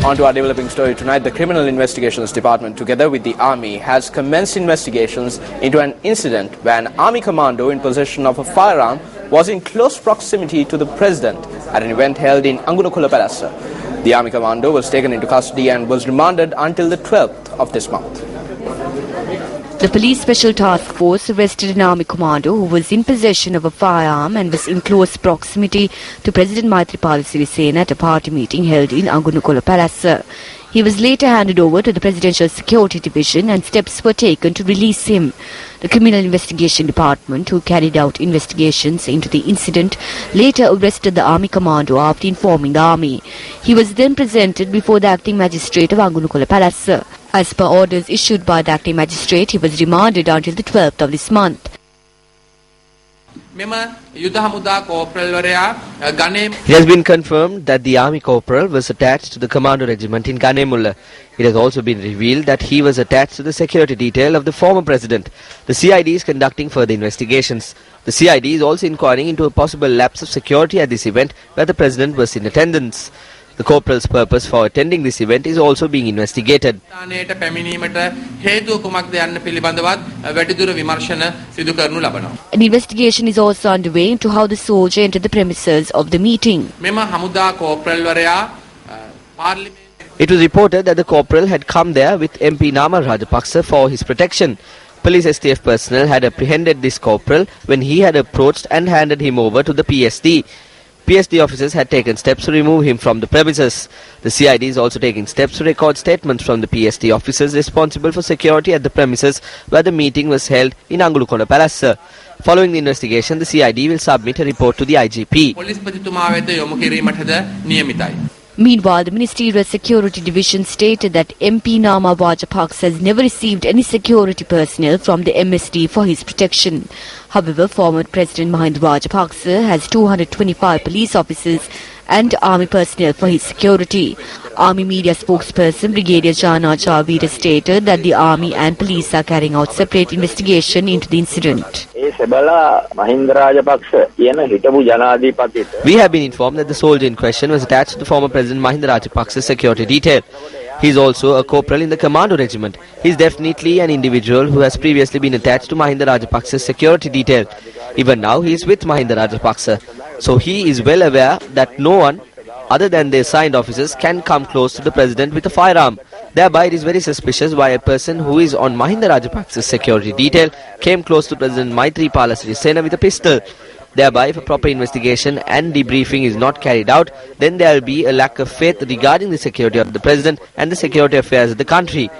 On to our developing story tonight. The Criminal Investigations Department, together with the Army, has commenced investigations into an incident where an Army commando in possession of a firearm was in close proximity to the President at an event held in Angunukula Palace. The Army commando was taken into custody and was remanded until the 12th of this month. The Police Special Task Force arrested an Army commando who was in possession of a firearm and was in close proximity to President Maithripala Sirisena at a party meeting held in Angunukula Palace. He was later handed over to the Presidential Security Division and steps were taken to release him. The Criminal Investigation Department, who carried out investigations into the incident, later arrested the Army commando after informing the Army. He was then presented before the acting magistrate of Angunukula Palace. As per orders issued by the acting magistrate, he was remanded until the 12th of this month. It has been confirmed that the Army corporal was attached to the Commando Regiment in Ganemulla. It has also been revealed that he was attached to the security detail of the former president. The CID is conducting further investigations. The CID is also inquiring into a possible lapse of security at this event where the president was in attendance. The corporal's purpose for attending this event is also being investigated. An investigation is also underway into how the soldier entered the premises of the meeting. It was reported that the corporal had come there with MP Namal Rajapaksa for his protection. Police STF personnel had apprehended this corporal when he had approached and handed him over to the PSD. PSD officers had taken steps to remove him from the premises. The CID is also taking steps to record statements from the PSD officers responsible for security at the premises where the meeting was held in Angunukula Palace. Following the investigation, the CID will submit a report to the IGP. Meanwhile, the Ministerial Security Division stated that MP Namal Rajapaksa has never received any security personnel from the MSD for his protection. However, former President Mahinda Rajapaksa has 225 police officers and army personnel for his security. Army media spokesperson Brigadier Jana Chavira stated that the army and police are carrying out separate investigation into the incident. We have been informed that the soldier in question was attached to the former President Mahinda Rajapaksa's security detail. He is also a corporal in the Commando Regiment. He is definitely an individual who has previously been attached to Mahinda Rajapaksa's security detail. Even now he is with Mahinda Rajapaksa. So he is well aware that no one other than the assigned officers can come close to the President with a firearm. Thereby it is very suspicious why a person who is on Mahinda Rajapaksa's security detail came close to President Maithripala Sirisena with a pistol. Thereby, if a proper investigation and debriefing is not carried out, then there will be a lack of faith regarding the security of the President and the security affairs of the country.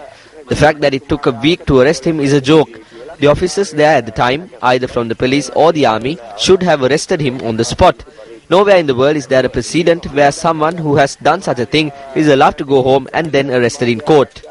The fact that it took a week to arrest him is a joke. The officers there at the time, either from the police or the army, should have arrested him on the spot. Nowhere in the world is there a precedent where someone who has done such a thing is allowed to go home and then arrested in court.